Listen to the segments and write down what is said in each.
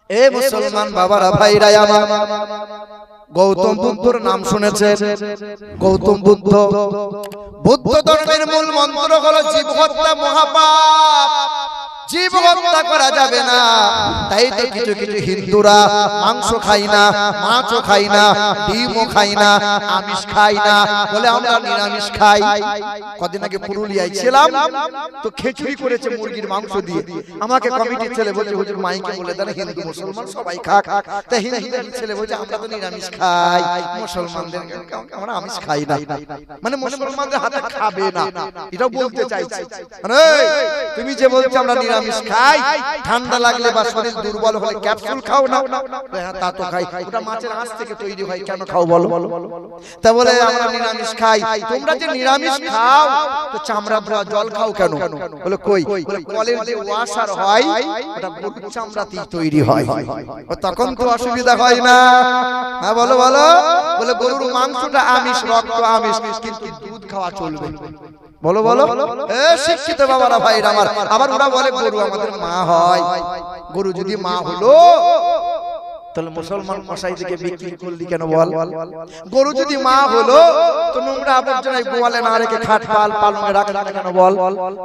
এ মুসলমান বাবারা ভাইরা আমার, গৌতম বুদ্ধর নাম শুনেছেন? গৌতম বুদ্ধ, বুদ্ধ ধর্মের মূল মন্ত্র হলো জীব হত্যা মহাপাপ, জীব হত্যা করা যাবে না। তাই তো কিছু কিছু হিন্দুরা মাংস খাই না, মাছও খাই না, ডিমও খাই না, আমিষ খাই না, বলে আমরা নিরামিষ খাই। কদিন আগে পুরুলিয়ায় ছিলাম, তো খিচুড়ি করেছে মুরগির মাংস দিয়ে। আমাকে কমিটির ছেলে বলছে, হুজুর মাইকে বলে দেন হিন্দু মুসলমান সবাই খাক। তাই হিন্দুদের ছেলে বলছে আমরা তো নিরামিষ খাই, মুসলমানদের আমরা আমিষ খাই না, মানে মুসলমানদের হাতে খাবে না, এটাও বলতে চাইছি। মানে তুমি যে বলছো আমরা নিরামিষ খাই, ঠান্ডা লাগলে বা শরীর দুর্বল হলে ক্যাপসুল খাও না? হ্যাঁ তা তো খাই, ওটা মাছের আঁশ থেকে তৈরি হয়, কেন খাও বলো? তা বলে আমরা নিরামিষ খাই। তোমরা যে নিরামিষ খাও তো চামড়া ধোয়া জল খাও কেন? বলে কই, বলে কলের যে ওয়াশার হয় ওটা গরুর চামড়াতেই তৈরি হয়, তখন তো অসুবিধা হয় না। হ্যাঁ বলো বলো, বলে গরুর মাংসটা আমিষ, রক্ত আমিষ, কিন্তু দুধ খাওয়া চলবে। বলো বলো, শিক্ষিত বাবারা ভাইরা আমার। আবার ওরা বলে গরু আমাদের মা হয়। গরু যদি মা হলো তাহলে মুসলমান কসাই থেকে বিক্রি করলি কেন বল? গরু যদি মা হলো তো নোংরা আবর্জনায় গোয়ালে না রেখে খাট পাল পালনে রাখলি না কেন বল?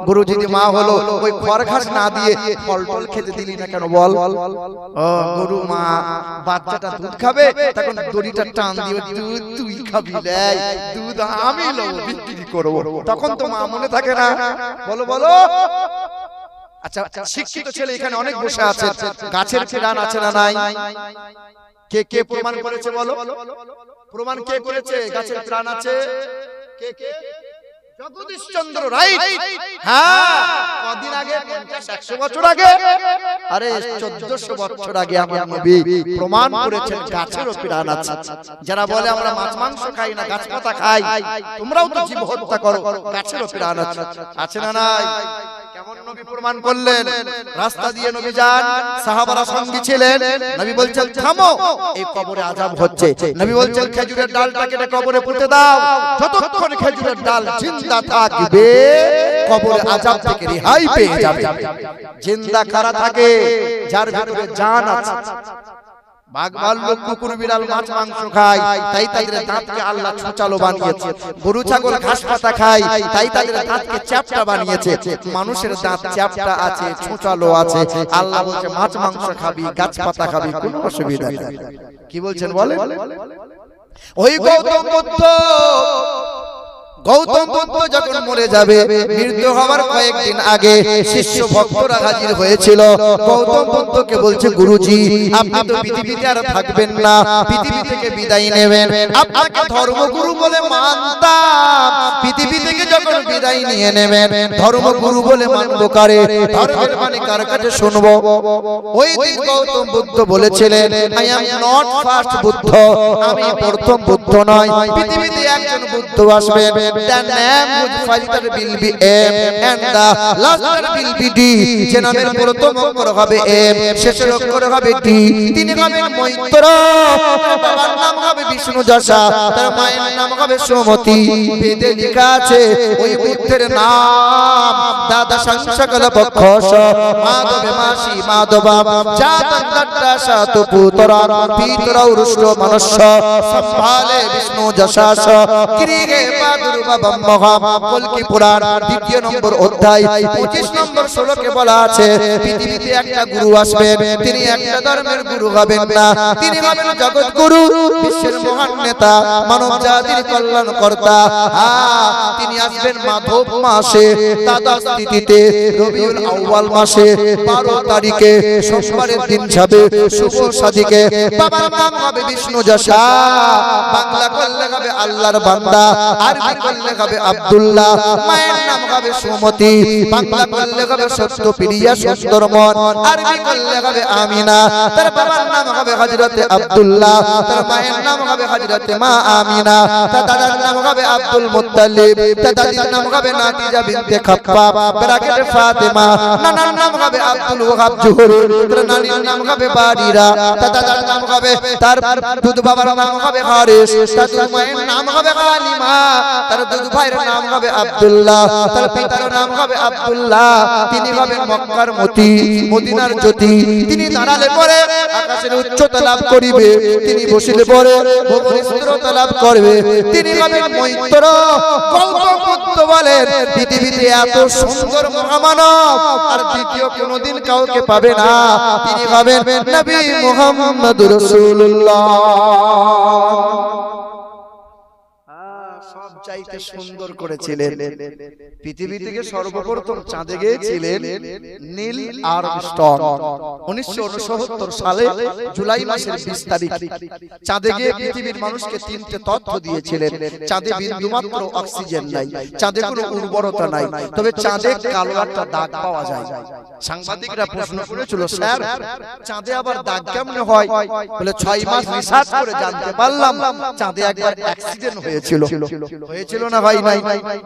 গরু যদি মা হলো ওই খড় ঘাস না দিয়ে ফল টল খেতে দিলি না কেন বল? ও গরু মা, বাচ্চাটা দুধ খাবে, তখন দড়িটা টান দিয়ে দুধ তুই খাবি, দুধ আমি লব বিক্রি করব, তখন তো মা মনে থাকে না। বলো বলো। আচ্ছা, শিক্ষিত ছেলে এখানে অনেক বসে আছে, গাছের প্রাণ আছে না নাই? কে কে প্রমাণ করেছে বলো? প্রমাণ কে করেছে গাছের প্রাণ আছে? কে কে? জগদীশ চন্দ্র রায়। হ্যাঁ, কদিন আগে, 50-100 বছর আগে, আরে 1400 বছর আগে আমার নবী প্রমাণ করেছেন গাছেরও প্রাণ আছে। যারা বলে আমরা মাছ মাংস খাই না, গাছ পাতা খাই, তোমরাও তো জীব হত্যা করো, গাছেরও প্রাণ আছে। আছে না নাই? কেমন নবী প্রমাণ করলেন? রাস্তা দিয়ে নবী যান, সাহাবারা সঙ্গী ছিলেন। নবী বলছেন থামো, এই কবরে আযাব হচ্ছে। নবী বলছেন খেজুরের ডালটা কেটে কবরে পুঁতে দাও, যতক্ষণ খেজুরের ডাল জিন্দা থাকবে কবরে আযাব থেকে রেহাই পেয়ে যাবে। জিন্দা কারা থাকে? যার ভিতরে জান আছে। বাঘ ভাল্লুক কুকুর বিড়াল মাছ মাংস খায়, তাই তাদের দাঁতকে আল্লাহ ছোচালো বানিয়েছে। গরু ছাগল ঘাস পাতা খায়, তাই তাদের দাঁতকে চ্যাপ্টা বানিয়েছে। মানুষের দাঁত চ্যাপ্টা আছে, ছোচালো আছে। আল্লাহ বলছে মাছ মাংস খাবি, গাছ পাতা খাবি, কোনো অসুবিধা নেই। কি বলছেন বলেন? ওই গৌতম বুদ্ধ, গৌতম বুদ্ধ যখন মরে যাবে, মৃত্যু হওয়ার কয়েকদিন আগে শিষ্য ভক্তরা হাজির হয়েছিল। গৌতম বুদ্ধকে বলছে গুরুজি, আপনি তো পৃথিবীতে আর থাকবেন না, পৃথিবী থেকে বিদায় নেবেন, আপনাকে ধর্মগুরু বলে মানতাম, পৃথিবী থেকে যখন বিদায় নিয়ে নেবেন ধর্মগুরু বলে মানবো কারে? ধর্মের বাণী কার কাছে শুনবো? ওই দিন গৌতম বুদ্ধ বলেছিলেন, I am not first Buddha, আমি প্রথম বুদ্ধ নয়, পৃথিবীতে একজন বুদ্ধ আসবেন। The name whose father will be M and the last will be D. যে নামের প্রথম অক্ষর হবে M, শেষের অক্ষর হবে D। তিনি হবেন মৈত্র, তার বাবার নাম হবে বিষ্ণু যশা, তার মায়ের নাম হবে সুমতি। বেদে লেখা আছে ওই বুদ্ধের নাম দাদা সংসকল পক্ষস মাধবে মাসি মাধবা জাতং দত্তাসা তু পুত্রা পিতরৌ রুষ্ট মনুষ্য সম্ভালে বিষ্ণু যশাস ক্রিগে পাদুর্বভম মহাম। কল্কি পুরাণ 2 নম্বর অধ্যায় 25 নম্বর শ্লোকে বলা আছে পৃথিবীতে একটা গুরু আসবেন, তিনি একটা ধর্মের গুরু হবেন না, তিনি হবেন জগৎ গুরু, বিশ্বের মহান নেতা, মানব জাতির কল্যাণ কর্তা। তিনি আসবেন মাধব মাসে দ্বাদশ তিথিতে, রবিউল আউয়াল মাসে 12 তারিখে, সোমবারের দিন যাবে শুভ সাদিকে। বাবার নাম হবে বিষ্ণু যশা, বাংলা করলে হবে আল্লাহর বান্দা, আরবি করলে হবে আব্দুল্লাহ, মায়ের নাম হবে সুমতি, বাংলা করলে হবে সত্যপ্রিয়া সুন্দরমন, আরবি করলে হবে আমিনা। তার বাবার নাম হবে হযরতে আব্দুল্লাহ, তার মায়ের নাম হবে হযরতে মা আমিনা, তার দাদার নাম হবে আব্দুল মুত্তালিব, তার দাদির নাম হবে নাতিজা বিনতে খাপ্পাব ব্রাকেটে ফাতেমা, নানার নাম হবে আব্দুল ওয়াহাব জোহরি, তার নানির নাম হবে বারিরা, তার দাদার নাম হবে, তার দুধ বাবার নাম হবে হারিস, তার দুধ মায়ের নাম হবে হালিমা, তার দুধ ভাইয়ের নাম হবে আব্দুল্লাহ, তার পিতার নাম হবে আব্দুল্লাহ। তিনি হবেন মক্কার মতি, মদিনার জ্যোতি। তিনি দাঁড়ালে পরে আকাশের উচ্চতা লাভ করিবে, তিনি বসিলে পরে স্থিরতা লাভ করবে, তিনি হবেন মৈত্র। গৌতম বুদ্ধ বলেন পৃথিবীতে এত সুন্দর মহামানব আর দ্বিতীয় কোনদিন কাউকে পাবে না, তিনি হবেন নবী মুহাম্মদুর রাসূলুল্লাহ। সব চাইতে সুন্দর করেছিলেন। পৃথিবী থেকে সর্বপ্রথম চাঁদে গিয়েছিলেন নীল আর্মস্ট্রং 1969 সালে জুলাই মাসের 20 তারিখ। চাঁদে গিয়ে পৃথিবীর মানুষকে তিনটে তথ্য দিয়েছিলেন। চাঁদে বিন্দুমাত্র অক্সিজেন নাই, চাঁদে কোনো উর্বরতা নাই, তবে চাঁদে কালো একটা দাগ পাওয়া যায়। সাংবাদিকরা প্রশ্ন করেছিল, স্যার চাঁদে আবার দাগ কেমনে হয়? বলে 6 মাস রিসার্চ করে জানতে পারলাম চাঁদে একবার অ্যাক্সিডেন্ট হয়েছিল। হয়েছিল না ভাই? নাই।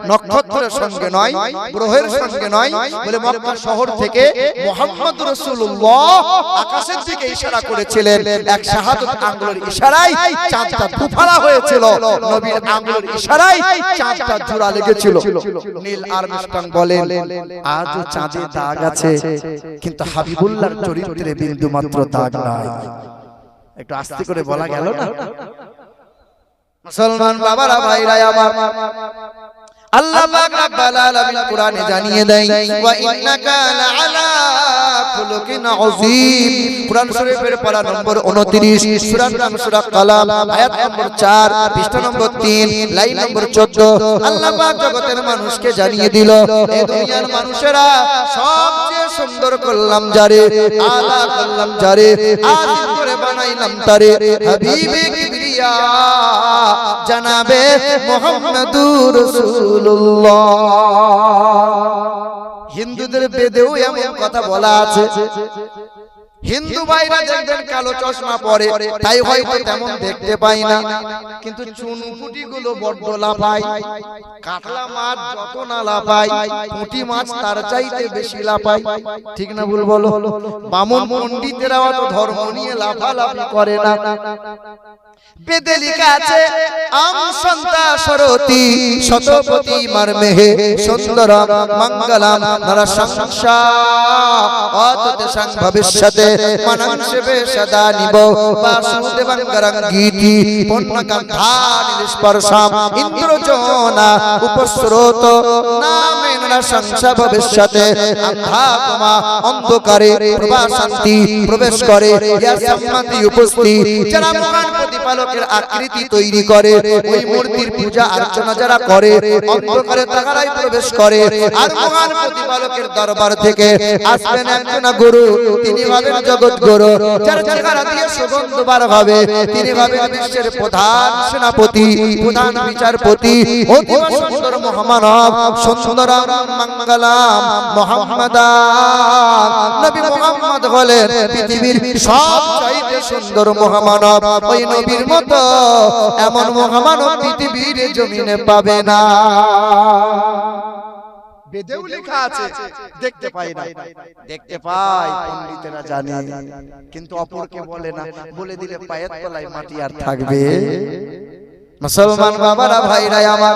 নক্ষত্রের সঙ্গে নয়, গ্রহের সঙ্গে নয়, বলে মক্কা শহর থেকে মুহাম্মদ রাসূলুল্লাহ আকাশের দিকে ইশারা করেছিলেন, এক শাহাদাত আঙ্গুলের ইশারায় চাঁদটা দুফালা হয়েছিল, নবীর আঙ্গুলের ইশারায় চাঁদটা জোড়া লেগেছিল। নীল আর্মস্ট্রং বলেন আজও চাঁদে দাগ আছে, কিন্তু হাবিবুল্লাহর চরিত্রে বিন্দু মাত্র দাগ নাই। একটু আস্তে করে বলা গেল না? মুসলমান বাবারা ভাইরা আমার, আল্লাহ পাক রব্বুল আলামিন কোরআনে জানিয়ে দেয় ওয়া ইন্নাকা লাআলা খুলুকিন আযীম। কোরআন শরীফের পারা নম্বর 29, সূরা নাম সূরা কালাম, আয়াত নম্বর 4, পৃষ্ঠা নম্বর 3, লাইন নম্বর 14। আল্লাহ পাক জগতের মানুষকে জানিয়ে দিল, এই দুনিয়ার মানুষেরা সবচেয়ে সুন্দর করলাম যারে, আলা করলাম যারে, আযীম করে বানাইলাম তারে, হাবিবে কিবরিয়া জানাবে মুহাম্মদুর রাসূলুল্লাহ। হিন্দুদের বেদেও এমন কথা বলা আছে। হিন্দু ভাইরা দেখবেন কালো চশমা পরে, তাই হয়তো তেমন দেখতে পাই না, কিন্তু চুনপুটি গুলো বড্ড লাফায়। কাতলা মাছ যত না লাফায়, পুঁটি মাছ তার চাইতে বেশি লাফায়। ঠিক না ভুল বলো? বামন পণ্ডিতেরা অত ধর্ম নিয়ে লাফালাফি করে না। বেদে লেখা আছে আম সন্তা সরতি শতপতি মারমেহে সুন্দরম মঙ্গলম নরসংসা অততে সং ভবিষ্যতে মনংসবে সদা নিব বাসুদেবং গরঙ্গীতি পুণ্যকন্ধানি নিস্পর্শাম ইন্দ্রজোনা উপস্রোত নামে নরসংসা ভবিষ্যতে অন্ধাত্মা অন্ধকারে প্রবাসন্তি প্রবেশ করে ইয়া সম্মতি উপস্থিত। যারা মহান প্রতিপালকের আকৃতি তৈরি করে, ওই মূর্তির পূজা অর্চনা যারা করে, অন্ধকারে তারাই প্রবেশ করে। আর মহান প্রতিপালকের দরবার থেকে আসবেন একজন গুরু, তিনি হবেন জগৎ গুরু, যার চেহারা দিয়ে সুগন্ধ বার হবে, তিনি হবেন বিশ্বের প্রধান সেনাপতি, প্রধান বিচারপতি, অতি সুন্দর মহামানব, সুন্দর মঙ্গলাম মুহাম্মাদা। নবী মুহাম্মদ হলেন পৃথিবীর সবচাইতে সুন্দর মহামানব। ওই নবীর মতো এমন মহামানব পৃথিবীর জমিনে পাবে না। বেদেও লেখা আছে, দেখতে পাই না। দেখতে পাই, পণ্ডিতেরা জানে, কিন্তু অপরকে বলে না। বলে দিলে পায়ের তলায় মাটি আর থাকবে? মুসলমান বাবারা ভাইরা আমার,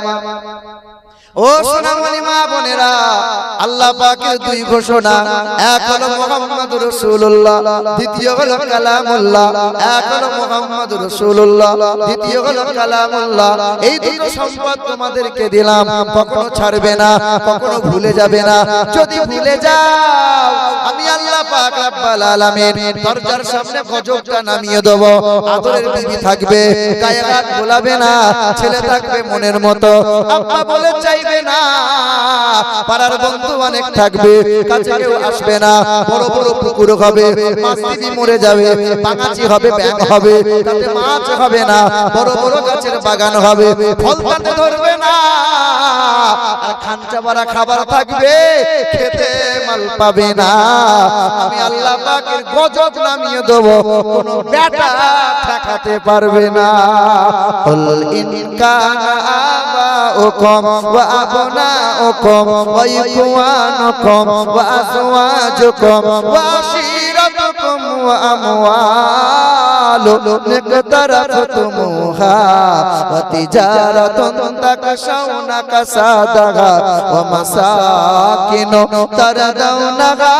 ও সোনামণি মা বোনেরা, আল্লাহ পাকের দুই ঘোষণা, এক হলো মুহাম্মদুর রাসূলুল্লাহ, দ্বিতীয় হলো কালামুল্লাহ। এক হলো মুহাম্মদুর রাসূলুল্লাহ, দ্বিতীয় হলো কালামুল্লাহ। এই দুটো সম্পদ তোমাদেরকে দিলাম, কখনো ছাড়বে না, কখনো ভুলে যাবে না। যদি ভুলে যাও, আমি আল্লাহ পাক রব্বুল আলামিন দরজার সামনে গজবটা নামিয়ে দেব। আদরের বিবি থাকবে, গায়ে হাত বোলাবে না, ছেলে থাকবে মনের মতো, আব্বা বলে চাইবে না, পাড়ার বন্ধু অনেক থাকবে, কাছে কেউ আসবে না। বড় বড় পুকুর হবে, মাছ দিবি মরে যাবে, পাঙাচি হবে, ব্যাঙ হবে, তাতে মাছ হবে না। বড় বড় গাছের বাগান হবে, ফল তাতে ধরবে না। আর খানচা ভরা খাবার থাকবে, খেতে মাল পাবে না। আমি আল্লাহ পাকের গজব নামিয়ে দেব, কোনো বেটা ঠেকাতে পারবে না। কুল ইন কানা আবাউকুম ওয়া আবনাউকুম ওয়া ইখওয়ানুকুম ওয়া আযওয়াজুকুম ওয়া আশীরাতুকুম ওয়া আমওয়ালুন ইকতারাফতুমুহা ওয়া তিজারাতুন তাকশাউনা কাসাদাহা ওয়া মাসাকিনু তারদাউনাহা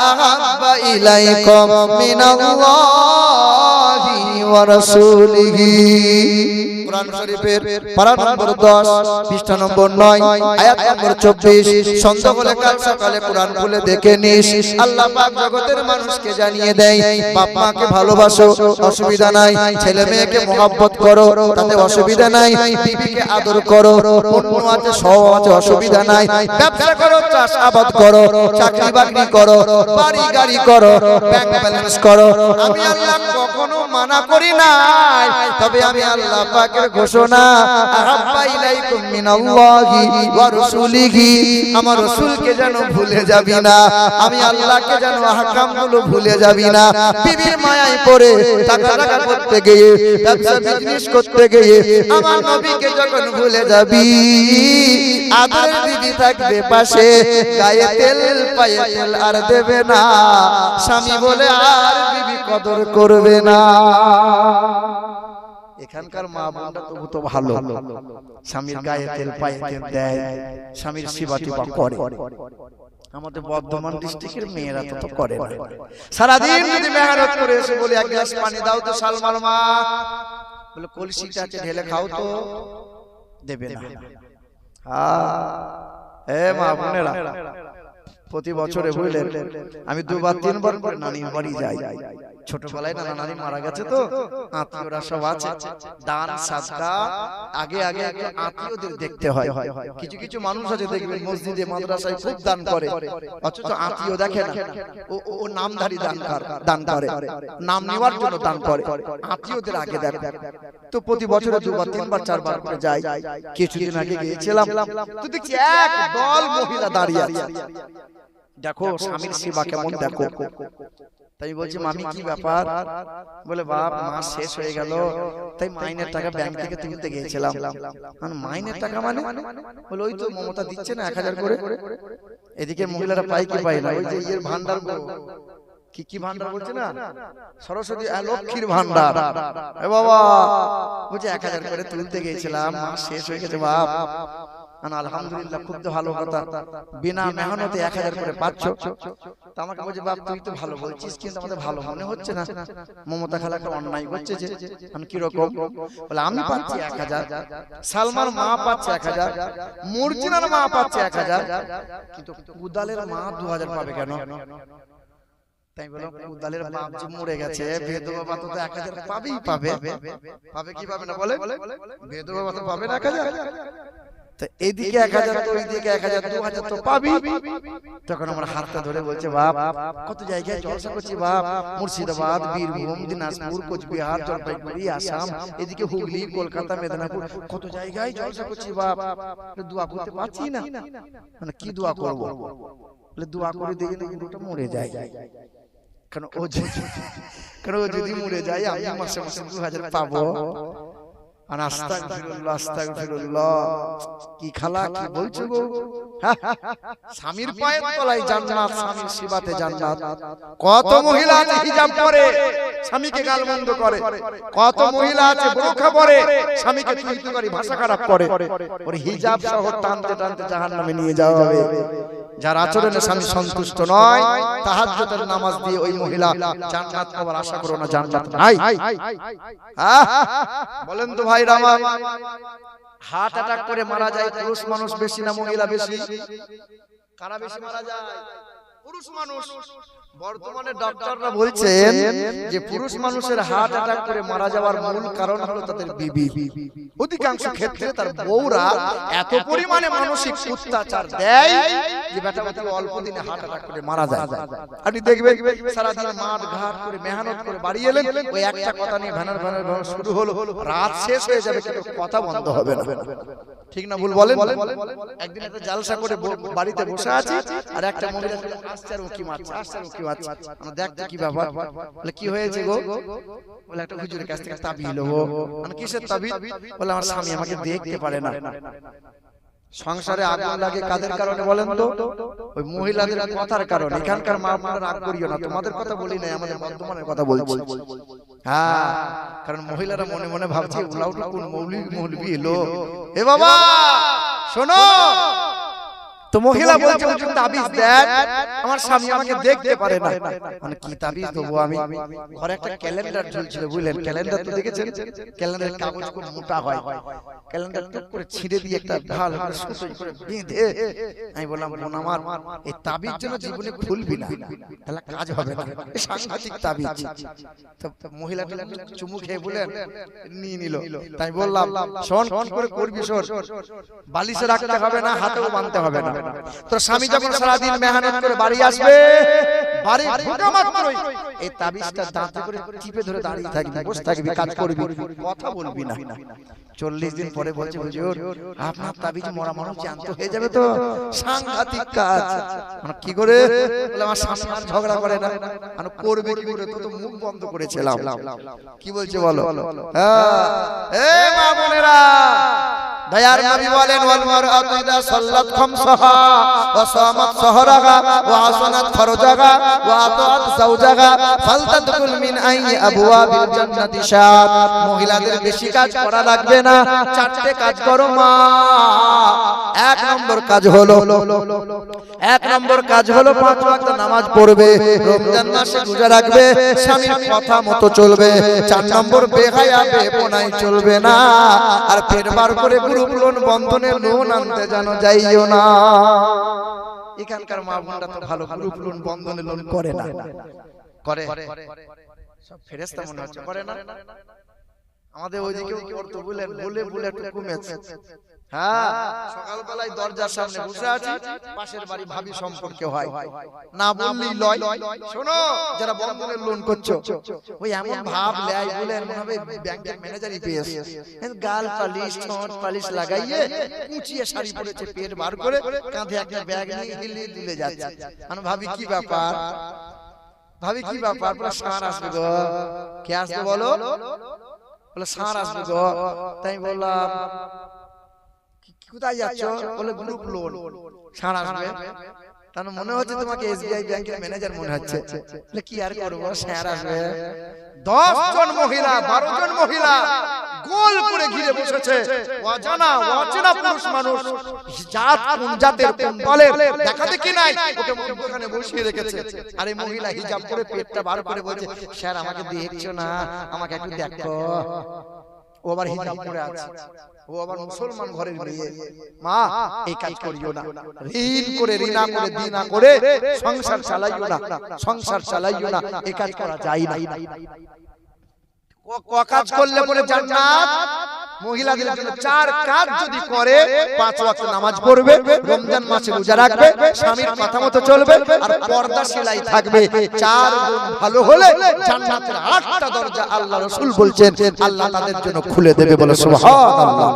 আহাব্বা ইলাইকুম মিনাল্লাহি ওয়া রাসূলিহি। কোরআন শরীফের পারা নম্বর 10 পৃষ্ঠা নম্বর 9 আয়াত নম্বর 24। সন্ধ্যা হলে কাল সকালে কোরআন খুলে দেখে নিস। আল্লাহ পাক জগতের মানুষকে জানিয়ে দেয়, বাপ মাকে ভালোবাসো, অসুবিধা নাই। ছেলে মেয়েকে মহব্বত করো, তাতে অসুবিধা নাই। বিবিকে আদর করো, পণ্য আছে সব আছে, অসুবিধা নাই। ব্যবসা করো, চাষাবাদ করো, চাকরি বাকরি করো, বাড়ি গাড়ি করো, ব্যাংক ব্যালেন্স করো। আমি আল্লাহ কখনো মানা করি নাই, তবে আমি আল্লাহ পাকের ঘোষণা, আহাব্বা ইলাইকুম মিনাল্লাহি ওয়া রাসূলিহি। আমার রাসূলকে যেন ভুলে যাবি না, আমি আল্লাহকে যেন আহকামগুলো ভুলে যাবি না। বিবির মায়ায় পড়ে টাকা করতে গিয়ে, ব্যবসা বিজনেস করতে গিয়ে আমার নবীকে যখন ভুলে যাবি, আদরের বিবি থাকবে পাশে, গায়ে তেল পায়ে তেল আর দেবে না, স্বামী বলে আর বিবি কদর করবে না। এখানকার মা বোনরা তবু তো ভালো, স্বামীর গায়ে তেল পায়ে তেল দেয়, স্বামীর সেবা টিপা করে। আমাদের বর্ধমান ডিস্ট্রিক্টের মেয়েরা তো করে না। সারাদিন যদি মেহনত করে এসে বলে এক গ্লাস পানি দাও তো সালমার মা, বলে কলসিটা আছে ঢেলে খাও তো, দেবে না। মা বোনেরা, প্রতি বছরে বুঝলেন আমি 2-3 বার নানির বাড়ি যাই। ছোটবেলায় নানা নানি মারা গেছে তো আত্মীয়রা সব আছে, দান সাদকা আগে আগে আত্মীয়দের দেখতে হয়। কিছু কিছু মানুষ আছে দেখবেন মসজিদে মাদ্রাসায় খুব দান করে, অথচ আত্মীয় দেখে না। ও নামধারী দান করে, নাম নেওয়ার জন্য দান করে, আত্মীয়দের আগে দেখে। তো প্রতি বছরে 2-3 বার 4 বার করে যাই। কিছুদিন আগে গিয়েছিলাম, তো দেখছি এক দল মহিলা দাঁড়িয়ে আছে। দেখো স্বামীর সেবা কেমন, দেখো। তাই বলছি মামি কি ব্যাপার? বলে বাপ মাস শেষ হয়ে গেল, তাই মাইনের টাকা ব্যাংক থেকে তুলতে গিয়েছিলাম। মাইনের টাকা মানে? বলে ওই তো মমতা দিচ্ছে না 1000 করে। এদিকে মহিলারা পাই কি পাই না, ওই যে ইয়ের ভান্ডার, কি ভান্ডার বলছে না, সরস্বতী লক্ষ্মীর ভান্ডার। এ বাবা বলছে 1000 করে তুলতে গিয়েছিলাম, মাস শেষ হয়ে গেছে বাপ। আলহামদুলিল্লাহ, খুব তো ভালো কথা, বিনা মেহনতে 1000 করে পাচ্ছ। তো আমাকে বলছে বাপ তুই তো ভালো বলছিস, কিন্তু আমাদের ভালো মনে হচ্ছে না। মমতা খালা একটা অন্যায় করছে যে। আমি কি রকম? বলে আমি পাচ্ছি 1000, সালমার মা পাচ্ছে 1000, মুরজিনার মা পাচ্ছে 1000, কিন্তু কুদালের মা 2000 পাবে কেন? তাই বলো কুদালের বাপ যে মরে গেছে, বেদবা বাবা তো 1000 পাবেই পাবে। পাবে কি পাবে না বলে? বেদবা বাবা তো পাবে না 1000। তো এইদিকে 1000 তো ওইদিকে 1000, 2000 তো পাবি। তখন আমার হাতটা ধরে বলছে বাপ কত জায়গায় জলসা করছি বাপ, মুর্শিদাবাদ, বীরভূম, দিনাজপুর, কোচবিহার, জলপাইগুড়ি, আসাম, এদিকে হুগলি, কলকাতা, মেদিনীপুর, কত জায়গায় জলসা করছি বাপ, দোয়া করতে পারছি না। মানে কি দোয়া করব? বলে দোয়া করে দেখি না পুরোটা মরে যায়। কারণ ও যদি মরে যায় আমি মাসে মাসে 2000 পাবো। আর আস্তাগফিরুল্লাহ, আস্তাগফিরুল্লাহ, কি খালা কি বলছো গো? স্বামীর পায়ের তলায় জান্নাত, স্বামীর সেবাতে জান্নাত। কত মহিলা আছে হিজাব পরে স্বামীকে গালমন্দ করে, কত মহিলা আছে বোরকা পরে স্বামীকে তুই করে ভাষা খারাপ করে। ওর হিজাব সহ টানতে টানতে জাহান্নামে নিয়ে যাওয়া হবে। যার আচরণে স্বামী সন্তুষ্ট নয়, তাহাজ্জুদের নামাজ দিয়ে ওই মহিলা জান্নাত পাওয়ার আশা করো না, জান্নাত নাই। বলেন তো ভাই আমার, হার্ট অ্যাটাক করে মারা যায় পুরুষ মানুষ বেশি না মহিলা বেশি? কারা বেশি মারা যায়? পুরুষ মানুষ। বর্তমানে ডাক্তাররা বলছেন যে পুরুষ মানুষের হার্ট অ্যাটাক করে মারা যাওয়ার মূল কারণ হলো তাদের বিবি। অধিকাংশ ক্ষেত্রে তার বউরা এত পরিমাণে মানসিক অত্যাচার দেয় যে বেটা বেটা অল্প দিনে হার্ট অ্যাটাক করে মারা যায়। আপনি দেখবেন সারা দিন মাঠ ঘাট করে মেহনত করে বাড়ি এলেন, ওই একটা কথা নিয়ে ভ্যানার শুরু হলো, রাত শেষ হয়ে যাবে কিন্তু কথা বন্ধ হবে না। ঠিক না ভুল বলেন? একদিন একটা জালসা করে বাড়িতে বসে আছি, আর একটা মহিলা আসছে আর উকি মারছে, আসছে আর উকি মারছে। আমরা দেখতে কি ব্যাপার? বলে কি হয়েছে গো? বলে একটা হুজুরের কাছ থেকে তাবিজ লবো। মানে কিসের তাবিজ? বলে আমার স্বামী আমাকে দেখতে পারে না। সংসারে আগুন লাগে কাদের কারণে বলেন তো? ওই মহিলাদের কথার কারণে। এখানকার মা বোনেরা রাগ করিও না, তোমাদের কথা বলি নাই, আমাদের বর্তমানের কথা বলছি। হ্যাঁ, কারণ মহিলারা মনে মনে ভাবছে উলাউটা কোন মৌলবি এলো। এ বাবা শোনো, তো মহিলা বলছে হুজুর তাবিজ দেন, আমার স্বামী আমাকে দেখতে পারে না। মানে কি তাবিজ দেবো আমি? ঘরে একটা ক্যালেন্ডার ঝুলছিল, বুঝলেন? ক্যালেন্ডার তো দেখেছেন, ক্যালেন্ডারের কাগজ খুব মোটা হয়, ক্যালেন্ডার টুক করে ছিঁড়ে দিয়ে একটা ঢাল করে সুতোই করে বেঁধে, আমি বললাম বোন আমার, এই তাবিজ যেন জীবনে খুলবি না, তাহলে কাজ হবে না, সাংঘাতিক তাবিজ। তো মহিলাটা চুমু খেয়ে বলেন নিয়ে নিল। তাই বললাম শোন, কি করে করবি শোন, বালিশে রাখতে হবে না, হাতেও বাঁধতে হবে না। তোর স্বামী যখন সারাদিন মেহনত করে বাড়ি আসবে, বাড়ি ঢোকা মাত্রই এই তাবিজটা দাঁতে করে টিপে ধরে দাঁড়িয়ে থাকবি, বসে থাকবি, কাজ করবি, কথা বলবি না। 40 দিন পরে বলছে হুজুর আপনার তাবিজ মরা মানুষ জ্যান্ত হয়ে যাবে তো, সাংঘাতিক কাজ। মানে কি করে? বলে আমার স্বামী আর ঝগড়া করে না, আর করবে কি করে? তো মুখ বন্ধ করেছিলাম। কি বলছে বলো? এ মা বোনেরা, দয়ার নবী বলেন ওয়াল মারআতু ইযা সাল্লাত খামসাহা ওয়া সামাত সাহরাহা ওয়া হাসানাত ফারজাহা ওয়া আতাত যাওজাহা ফালতাদখুল মিন আইয়ি আবওয়াবিল জান্নাতি শাআত। মহিলাদের বেশি কাজ করা লাগবে না, চারটে কাজ করো মা। এক নম্বর কাজ হলো 5 ওয়াক্ত নামাজ পড়বে, রমজান মাসে রোজা রাখবে, স্বামীর কথা মতো চলবে। 4 নম্বর বেহায়া বেপনায় চলবে না, আর পেট বার করে গ্রুপ লোন বন্ধনে লোন আনতে জানো যাইও না। এখানকার মা বোনরা তো ভালো, গ্রুপ লোন বন্ধনে লোন করে না, করে সব ফেরেশতা মনে হচ্ছে, করে না? আমাদের ওইদিকেও করতে বলেন, বলে একটু কমেছে। হ্যাঁ, সকালবেলায় দরজার সামনে বসে আছি, পাশের বাড়ি ভাবি সম্পর্কে হয়, না বললেই লয়। শোনো, যারা বন্ধনের লোন করছো, ওই এমন ভাব লেয় বলেন মনে হবে ব্যাংকের ম্যানেজারই পেয়েছে, গাল পালিশ ঠোঁট পালিশ লাগাইয়ে কুচিয়ে শাড়ি পরেছে, পেট বার করে কাঁধে একটা ব্যাগ নিয়ে হিলিয়ে দিলে যাচ্ছে। আমি ভাবি কি ব্যাপার, পুরো সার আসবে গো। কে আসবে বলো? বলে সার আসবে গো। তাই বললাম কোথায় যাচ্ছ? বলে গ্রুপ লোন, সার আসবে। তার মনে হচ্ছে তোমাকে এসবিআই ব্যাংকের ম্যানেজার মনে হচ্ছে। কি আর করবো, সার আসবে। 10 জন মহিলা 12 জন মহিলা গোল করে ঘিরে বসেছে, অচেনা পুরুষ মানুষ, জাত কোন জাতের কোন দলের দেখা দেখি নাই, ওকে মধ্যখানে বসিয়ে রেখেছে। আর এই মহিলা হিজাব করে পেটটা বার করে বলছে স্যার আমাকে দেখছো না, আমাকে একটু দেখো। ও আবার হিজাব পরে আছে, ও আবার মুসলমান ঘরের মেয়ে। মা এই কাজ করিও না, ঋণ করে ঋণা করে দিনা করে সংসার চালাইও না, এই কাজ করা যায় না। কাজ করলে পরে জান্নাত মহিলাদের জন্য 4 কাজ যদি করে, 5 ওয়াক্ত নামাজ পড়বে, রমজান মাসে রোজা রাখবে, স্বামীর কথা মতো চলবে, আর পর্দাশীলাই থাকবে। 4 গুণ ভালো হলে জান্নাতের 8টা দরজা আল্লাহ রাসূল বলছেন আল্লাহ তাদের জন্য খুলে দেবে। বলে সুবহানাল্লাহ।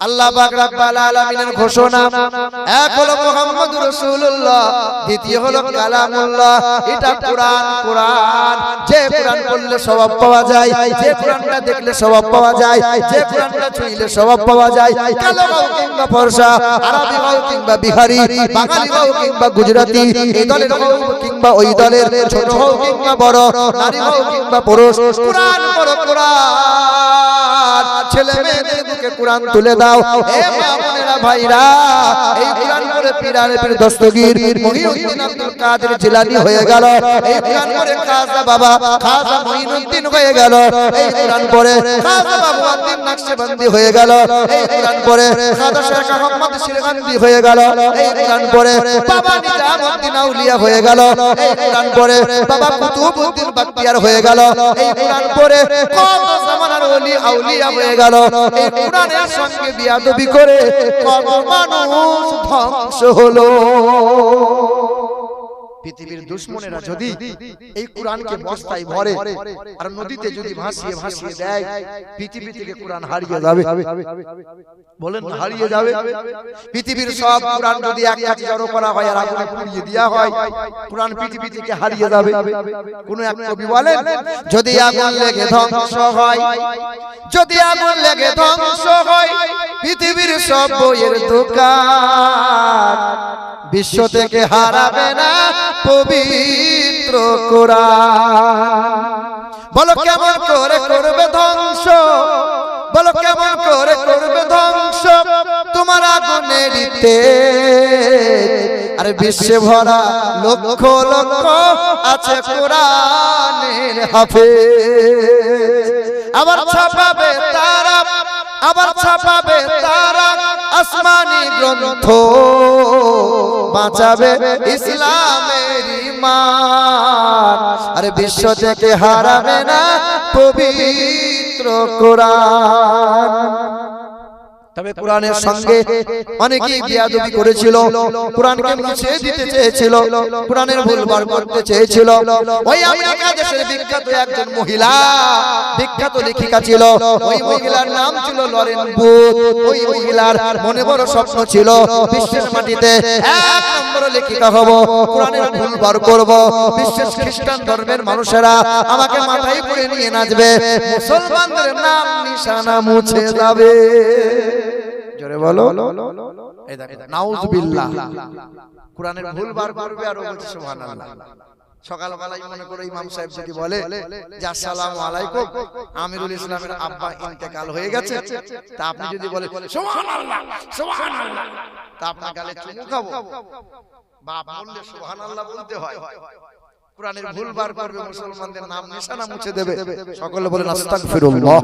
আল্লাহ পাক রব্বুল আলামিনের ঘোষণা, এক হলো মুহাম্মদুর রাসূলুল্লাহ, দ্বিতীয় হলো কালামুল্লাহ। এটা কোরআন। যে কোরআন পড়লে সওয়াব পাওয়া যায়, যে কোরআনটা দেখলে সওয়াব পাওয়া যায়, যে কোরআনটা ছুঁইলে সওয়াব পাওয়া যায়। কালো হোক কিংবা ফর্সা, আরবি হোক কিংবা বিহারি, বাঙালি হোক কিংবা গুজরাটি, এই দলের হোক কিংবা ওই দলের, ছোট হোক কিংবা বড়, নারী হোক কিংবা পুরুষ, কোরআন পড়ো, কোরআন। ছেলে মেয়েদের বুকে কোরআন তুলে দাও। এ মা বোনেরা ভাইরা, এই কোরআন পড়ে পীর দস্তগীর মুহিউদ্দিন আব্দুল কাদের জিলানী হয়ে গেল। এই কোরআন পড়ে খাজা বাবা খাজা মুঈনুদ্দিন হয়ে গেল। এই কোরআন পড়ে খাজা বাবুউদ্দিন নকশবন্দি হয়ে গেল। এই কোরআন পড়ে খাজা শেখ আহমদ শিরগান্ধী হয়ে গেল। এই কোরআন পড়ে বাবা নিজামউদ্দিন আউলিয়া হয়ে গেল। এই কোরআন পড়ে বাবা কুতুবউদ্দিন বখতিয়ার হয়ে গেল। এই কোরআন পড়ে কত জামানার ওলি আউলিয়া হয়ে গেল। এই কোরআনের সঙ্গে বিয়াদবি করে কত মানুষ ধ্বংস হলো। পৃথিবীর দুশমনেরা যদি এই কোরআনকে বস্তায় ভরে আর নদীতে যদি ভাসিয়ে দেয়, পৃথিবী থেকে কোরআন হারিয়ে যাবে। বলেন হারিয়ে যাবে। পৃথিবীর সব কোরআন যদি এক কাছে জড়ো করা হয় আর আগুনে পুড়িয়ে দেওয়া হয়, কোরআন পৃথিবী থেকে হারিয়ে যাবে। কোন এক কবি বলেন, যদি আগুন লেগে ধ্বংস হয়, যদি আগুন লেগে ধ্বংস হয় পৃথিবীর সব বইয়ের দোকান, বিশ্ব থেকে হারাবে না পবিত্র কোরআন। বলো কেমন করে করবে ধ্বংস, বলো কেমন করে করবে ধ্বংস তোমার আগুনে নেড়িতে আরে বিশ্বে ভরা লক্ষ লক্ষ আছে কোরআনের হাফেজ। আবার ছাপাবে তারা, আবার ছাপাবে তারা আসমানি গ্রন্থ, বাঁচাবে ইসলামের ঈমান। আরে বিশ্ব থেকে হারাবে না পবিত্র কোরআন। তবে কোরআনের সঙ্গে অনেকেই বিয়াদবি করেছিল, কোরআনকে মুছে দিতে চেয়েছিল, কোরআনের ভুল বার করতে চেয়েছিল। ওই আমেরিকা দেশের বিখ্যাত একজন মহিলা, বিখ্যাত লেখিকা ছিল, ওই মহিলার নাম ছিল লরেন বুথ। ওই মহিলার মনে বড় স্বপ্ন ছিল বিশ্বের মাটিতে এক নম্বর লেখিকা হব, কোরআনের ভুল বার করব, বিশ্বের খ্রিস্টান ধর্মের মানুষেরা আমাকে মাথায় করে নিয়ে নাচবে, মুসলমানদের নাম নিশানা মুছে যাবে। জোরে বলো, এই দেখো নাউজুবিল্লাহ, কোরআনের ভুল বার করবে আর ও বলছে সুবহানাল্লাহ। সকালবেলায় মনে করে ইমাম সাহেব যদি বলে যে আসসালামু আলাইকুম, আমিরুল ইসলামের আব্বা ইন্তেকাল হয়ে গেছে, তা আপনি যদি বলে সুবহানাল্লাহ সুবহানাল্লাহ, তা আপনার গালে চুমু খাবো? বাপ বললে সুবহানাল্লাহ বলতে হয়। কোরআনের ভুল বার করবে, মুসলমানদের নাম নিশানা মুছে দেবে, সকলে বলেন আস্তাগফিরুল্লাহ।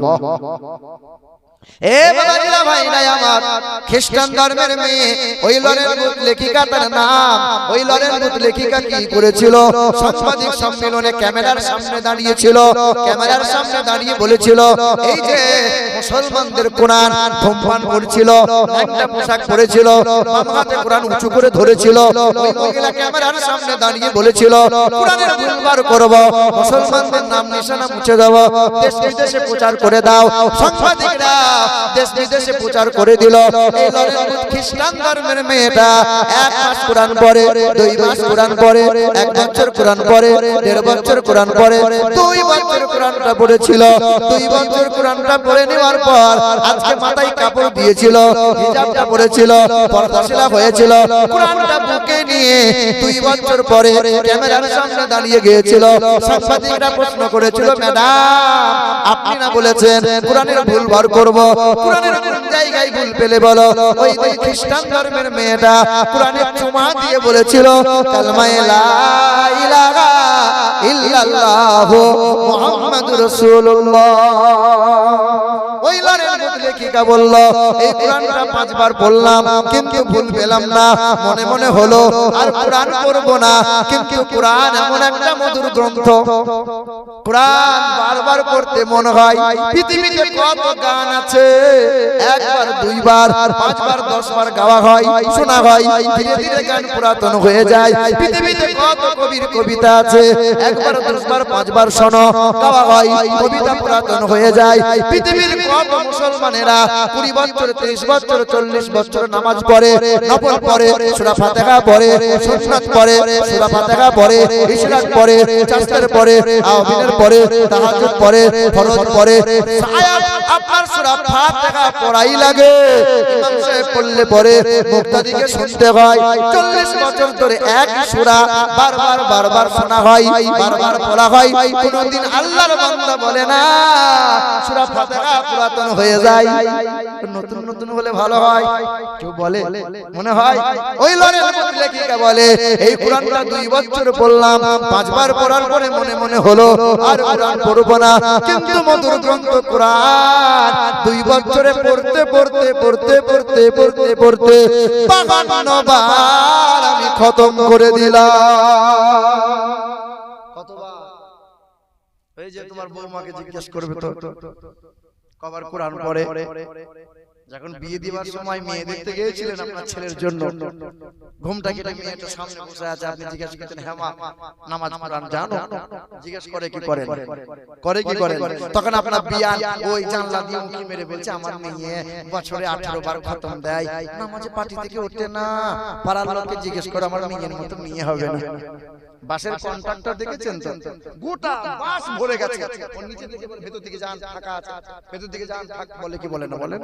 এ বাবাজিরা ভাইরা আমার, খ্রিস্টান ধর্মের মেয়ে ওই লরেন বুথ লেখিকা, তার নাম ওই লরেন বুথ লেখিকা কি করেছিল? সাংবাদিক সম্মেলনে ক্যামেরার সামনে দাঁড়িয়েছিল, ক্যামেরার সামনে দাঁড়িয়ে বলেছিল এই যে মুসলমানদের কোরআন ধূমপান করছিল, একটা পোশাক পরেছিল, বাম হাতে কোরআন উঁচু করে ধরেছিল। ওই মহিলা ক্যামেরার সামনে দাঁড়িয়ে বলেছিল কোরআনের ভুল বার করব, মুসলমানদের নাম নিশানা মুছে দেব, দেশ বিদেশে প্রচার করে দাও। সাংবাদিকরা দেশ বিদেশে প্রচার করে দিল। এই লরেন বুথ খ্রিস্টান ধর্মের মেয়েটা 1 মাস কোরআন পড়ে, 2 মাস কোরআন পড়ে, 1 বছর কোরআন পড়ে, 1.5 বছর কোরআন পড়ে, 2 বছর কোরআনটা পড়েছিল। 2 বছর কোরআনটা পড়ে নেওয়ার পর আজকে মাথায় কাপড় দিয়েছিল, হিজাবটা পড়েছিল, পর্দাশীলা হয়েছিল, কোরআনটা বুকে নিয়ে 2 বছর পরে ক্যামেরার সামনে দাঁড়িয়ে গিয়েছিল। সাংবাদিকরা প্রশ্ন করেছিল ম্যাডাম আপনি না বলেছেন কোরআনের ভুল বার করব, কোরআনের কোন জায়গায় ভুল পেলে বলো? ওই খ্রিস্টান ধর্মের মেয়েটা কোরআনে চুমা দিয়ে বলেছিল কালমায়ে লা ইলাহা ইল্লাল্লাহ মুহাম্মাদুর রাসূলুল্লাহ। ওই লরেন বুথ লেখিকা বলল এই কোরআনটা 5 বার পড়লাম কিন্তু ভুল পেলাম না, মনে মনে হলো আর কোরআন পড়ব না। কিন্তু কোরআন এমন একটা মধুর গ্রন্থ, কোরআন বারবার পড়তে মনে হয়। পৃথিবীতে কত গান আছে, 1 বার 2 বার 5 বার 10 বার গাওয়া হয়, শোনা হয়, ধীরে ধীরে গান পুরাতন হয়ে যায়। পৃথিবীতে কত কবির কবিতা আছে, 1 বার 10 বার 5 বার শোনো গাওয়া হয়, কবিতা পুরাতন হয়ে যায়। পৃথিবীর কত মুসলমানেরা 20 বছর 30 বছর 40 বছর নামাজ পড়ে, নফল পড়ে, সূরা ফাতিহা পড়ে, সুন্নাত পড়ে, সূরা ফাতিহা পড়ে, ইশরাক পড়ে, চাস্তার পড়ে, আওয়াবিনের পড়ে, তাহাজ্জুদ পড়ে, ফরজ পড়ে। শায়াদ আপনার সূরা ফাতিহা পড়াই লাগে, ইমাম সাহেব পড়লে পড়ে মুক্তাদিকে শুনতে হয়। 40 বছর ধরে এক সূরা বারবার বারবার শোনা হয়, বারবার পড়া হয়, কোনদিন আল্লাহর বান্দা বলে না সূরা ফাতিহা পুরাতন হয়ে যায়, নতুন নতুন হলে ভালো হয়। কেউ বলে মনে হয় ওই লরেন বুথ লেখিকা বলে এই কোরআনটা 2 বছর পড়লাম, 5 বার পড়ার পরে মনে মনে হলো আর কোরআন পড়ব না। কিন্তু মধুর গ্রন্থ কোরআন 2 বছরে পড়তে পড়তে পড়তে পড়তে পড়তে পড়তে 52 বার আমি খতম করে দিলাম। কতবার? এই যে তোমার বৌমাকে জিজ্ঞেস করবে তো কবার কোরআন পড়ে। যখন বিয়ে দিবার সময় মেয়ে দেখতে গিয়েছিলেন আপনার ছেলের জন্য, ঘুমটা কেটে মেয়েটা সামনে বসে আছে, আপনি জিজ্ঞেস করতেন হ্যাঁ মা নামাজ কোরআন জানো? জিজ্ঞেস করে কি করেন? করে কি করেন? তখন আপনার বিয়ান ওই জানলা দিয়ে উঁকি মেরে বলছে আমার মেয়ে বছরে 18 বার খতম দেয়, নামাজে পাটি থেকে ওঠে না। পাড়ার লোককে জিজ্ঞেস করে আমার মেয়ের মতো মেয়ে হবে না। বাসের কন্ট্রাক্টর দেখেছেন তো, গোটা বাস ভরে গেছে, ওর নিচে থেকে বলে ভেতর দিকে যান ফাঁকা আছে, ভেতর দিকে যান ফাঁকা, বলে কি বলে না বলে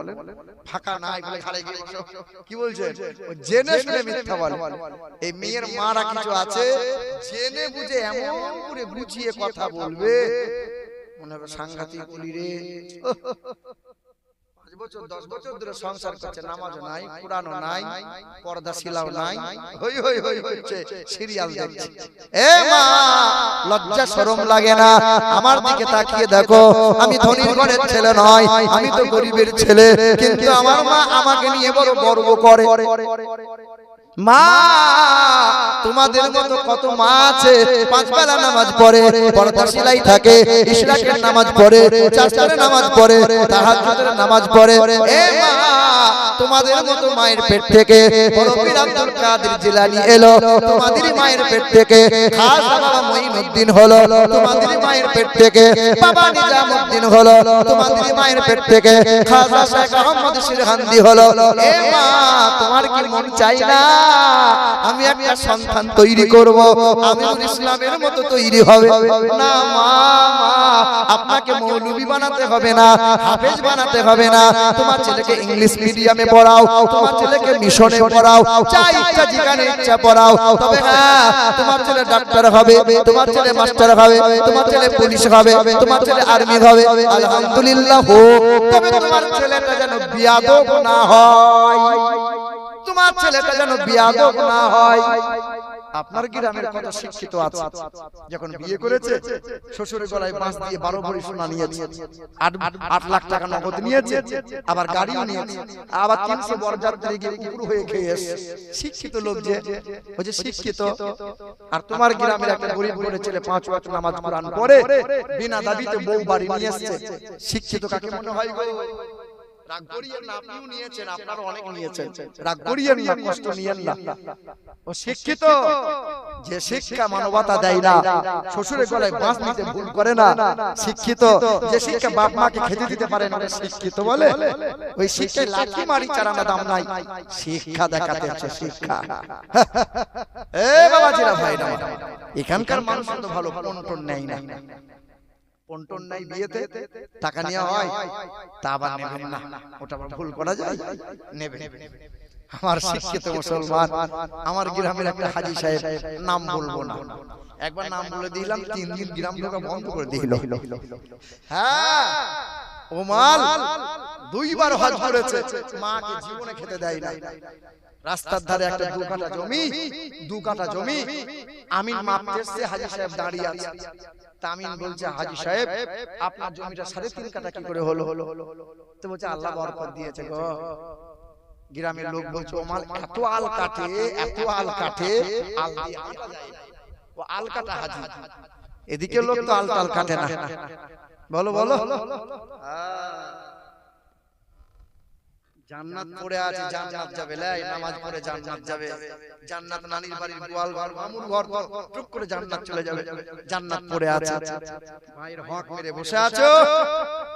ফাঁকা নাই বলে ঘাড়ে গিয়ে কি বলছে, জেনে শুনে মিথ্যা বলে। এই মেয়ের মারা কিছু আছে, জেনে বুঝে এমন করে বুঝিয়ে কথা বলবে, মনে হবে সাংঘাতিক বলি রে। বছর 10 বছর ধরে সংসার করছে, নামাজও নাই, কুরআনও নাই, পর্দা শিলাও নাই, হই হই হই হচ্ছে, সিরিয়াল দেখছে। এ মা, লজ্জা শরম লাগে না? আমার দিকে তাকিয়ে দেখো, আমি ধনীর ঘরের ছেলে নয়, আমি তো গরিবের ছেলে, কিন্তু আমার মা আমাকে নিয়ে বড় গর্ব করে। মা, তোমাদের মতো কত মা আছে, 5 বেলা নামাজ পড়ে, পর্দা সিলাই থাকে, ইশরাকের নামাজ পড়ে, চারটার নামাজ পড়ে, তাহাজ্জুদের নামাজ পড়ে। এ মা, তোমাদের মতো মায়ের পেট থেকে বড় পীর আব্দুল কাদের জিলানী এলো, তোমাদেরই মায়ের পেট থেকে খাজা বাবা মঈনুদ্দিন হলো, তোমাদেরই মায়ের পেট থেকে বাবা নিজামউদ্দিন হলো, তোমাদেরই মায়ের পেট থেকে খাজা শেখ আহমদ সিরহান্দি হলো। এ মা, তোমার কি মন চাই না আমি একটা সন্তান তৈরি করব, আমিনুল ইসলামের মতো তৈরি হবে? না মা, আপনাকে মৌলবি বানাতে হবে না, হাফেজ বানাতে হবে না, তোমার ছেলেকে ইংলিশ মিডিয়ামে পড়াও, তোমার ছেলেকে মিশনে পড়াও, যা ইচ্ছা যেখানে ইচ্ছা পড়াও, তবে হ্যাঁ, তোমার ছেলে ডাক্তার হবে, তোমার ছেলে মাস্টার হবে, তোমার ছেলে পুলিশ হবে, তোমার ছেলে আর্মি হবে, আলহামদুলিল্লাহ হোক। তবে তোমার ছেলেটা যেন বিয়াদব না হয়, তোমার ছেলেটা যেন বিয়াদব না হয়। আপনার গ্রামের কত শিক্ষিত আছে, যখন বিয়ে করেছে শ্বশুরের গলায় বাঁশ দিয়ে 12 ভরি সোনা নিয়েছে, 8 লাখ টাকা নগদ নিয়েছে, আবার গাড়িও নিয়েছে, আবার 300 বরযাত্রী গিয়ে উপর হয়ে খেয়ে এসেছে। শিক্ষিত লোক যে, ওই যে শিক্ষিত। আর তোমার গ্রামের একটা গরিব ঘরের ছেলে 5 ওয়াক্ত নামাজ কোরআন পড়ে, বিনা দাবিতে বউ বাড়ি নিয়ে এসেছে। শিক্ষিত কাকে মনে হয় গো? রাগ করিয়েন না, আপনিও নিয়েছেন, আপনারা অনেক নিয়েছেন, রাগ করিয়েন না, কষ্ট নিয়েন না। ও শিক্ষিত, যে শিক্ষা মানবতা দেয় না, শ্বশুরের গলায় বাঁশ দিতে ভুল করে না। শিক্ষিত, যে শিক্ষা বাপ মাকে খেতে দিতে পারে না, শিক্ষিত বলে। ওই শিক্ষায় লাঠি মারি চারানা দাম নাই, শিক্ষা দেখাতে হচ্ছে শিক্ষা। এ বাবাজিরা, ভাইরা, এখানকার মানুষ তো ভালো, পন্টন নেই না, পন্টন নাই, বিয়েতে টাকা নেওয়া হয়, তা আবার নেবেন না, ওটা আবার ভুল করা যায়, নেবে। আমার শিক্ষিত মুসলমান, আমার গ্রামের একটা হাজী সাহেব, নাম বলবো না, একবার নাম বলে দিলাম, 3 দিন গ্রাম ঢোকা বন্ধ করে দিল। হ্যাঁ, ও মাল 2 বার হজ করেছে, মাকে জীবনে খেতে দেয় না। রাস্তার ধারে একটা 2 কাঠা জমি, 2 কাঠা জমি আমিন মাপতে এসে হাজী সাহেব দাঁড়িয়ে আছে। তামিন বলছে, হাজী সাহেব আপনার জমিটা 3.5 কাঠা কি করে হলো? তো বলছে, আল্লাহ বরকত দিয়েছে গো। গ্রামের লোক বলছে, ও মাল এত আল কাটে, এত আল কাটে, আল দিয়ে কাটা যায় না, ও আল কাটা হাজী। এদিকে লোক তো আল টাল কাটে না। বলো বলো, জান্নাত পড়ে আছে, জান্নাত যাবে, লাই নামাজ পড়ে জান্নাত যাবে, জান্নাত নানির বাড়ির গোয়াল ঘর, মামুর ঘর, টুক করে জান্নাত চলে যাবে, জান্নাত পড়ে আছে। ভাইয়ের হক মেরে বসে আছো,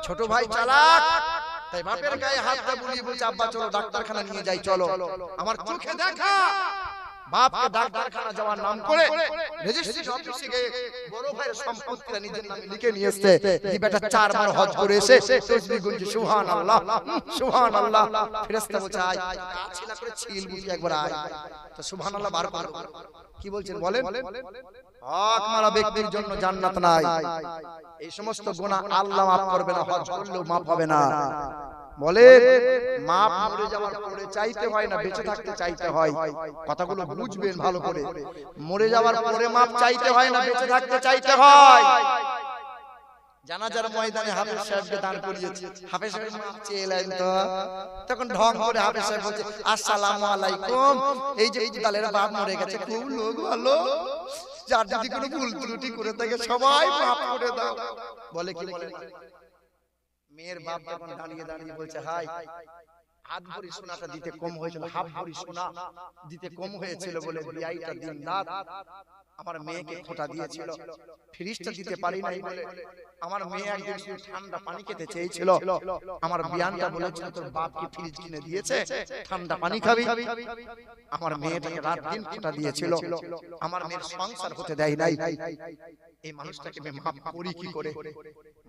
ছোট ভাই চালাক, তাই বাপের গায়ে হাতটা বুলিয়ে বলছে, আব্বা চলো ডাক্তারখানা নিয়ে যাই, চলো। আমার চোখে দেখা বাপকে ডাক্তারখানা যাওয়ার নাম করে রেজিস্ট্রি অফিসে গিয়ে বড় ভাইয়ের সম্পত্তিটা নিজের নামে লিখে নিয়ে এসেছে। এই বেটা 4 বার হজ করে এসে তাসবিহ গুনছে, সুবহানাল্লাহ সুবহানাল্লাহ। ফেরেশতা বলছে, আয়, ছিলা করে ছিল বুঝি একবার আয়, তো সুবহানাল্লাহ বার বার। কি বলছেন বলেন? হক মারা ব্যক্তির জন্য জান্নাত নাই। এই সমস্ত গুনাহ আল্লাহ maaf করবে না, হজ করলেও maaf হবে না। বলে মাপ মরে যাওয়ার পরে চাইতে হয় না, বেঁচে থাকতে চাইতে হয়। কথাগুলো বুঝবেন ভালো করে। মরে যাওয়ার পরে মাপ চাইতে হয় না, বেঁচে থাকতে চাইতে হয়। জানাজার ময়দানে হাফেজ সাহেবকে দান করিয়েছি, হাফেজ সাহেব চেয়ে এলেন, তো তখন ঢং করে হাফেজ সাহেব বলছে, আসসালামু আলাইকুম, এই যে ইকবালের বাপ মরে গেছে, খুব লোক ভালো, যার যদি কোনো ভুল ত্রুটি করে থাকে সবাই মাফ করে দাও। বলে কি বলে, মেয়ের বাপ তখন দাঁড়িয়ে দাঁড়িয়ে বলছে, হাই, হাত ভরি সোনাটা দিতে কম হয়েছিল, হাফ ভরি সোনা দিতে কম হয়েছিল বলে বিয়াইটা দিন রাত আমার মেয়েকে খোঁটা দিয়েছিল, ফ্রিজটা দিতে পারি নাই বলে আমার মেয়ে একদিন ঠান্ডা পানি খেতে চেয়েছিল, আমার বিয়ানটা বলেছিল তোর বাপ কি ফ্রিজ কিনে দিয়েছে, ঠান্ডা পানি খাবি। আমার মেয়েটাকে রাত দিন খোঁটা দিয়েছিল, আমার মেয়ের সংসার হতে দেয় নাই। এই মানুষটাকে আমি মাফ করি কি করে?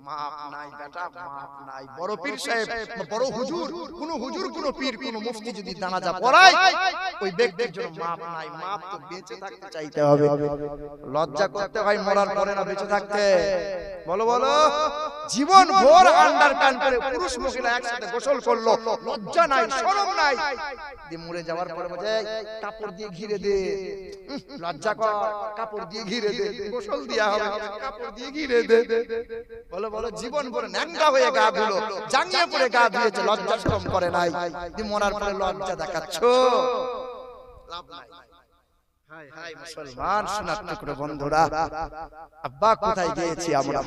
মাপ নাই বেটা, মাপ নাই। বড় পীর সাহেব, বড় হুজুর, কোন হুজুর, কোন পীর, কোন মুফতি যদি জানাজা পড়ায়, ওই ব্যক্তির জন্য মাপ নাই। মাপ তো বেঁচে থাকতে চাইতে হবে। লজ্জা করতে হয় মরার পরে না বেঁচে থাকতে। বলো বলো, জীবন ভোর আন্ডার প্যান্ট করে পুরুষ মহিলা একসাথে গোসল করলো, লজ্জা নাই শরম নাই, দিয়ে মরে যাওয়ার পরে বলে কাপড় দিয়ে ঘিরে দে, লজ্জা কর, কাপড় দিয়ে ঘিরে দে, গোসল দিয়া হবে, কাপড় দিয়ে ঘিরে দে। বলো বলো, জীবন ভোর ন্যাংটা হয়ে গা ধুলো, জাঙ্গিয়ে পরে গা ধুয়েছে, লজ্জা শরম করে নাই, দিয়ে মরার পরে লজ্জা দেখাচ্ছো, লাভ নাই। হায় হায় মুসলমান সোনার টুকরো বন্ধুরা, আব্বা কোথায় গিয়েছি আমরা।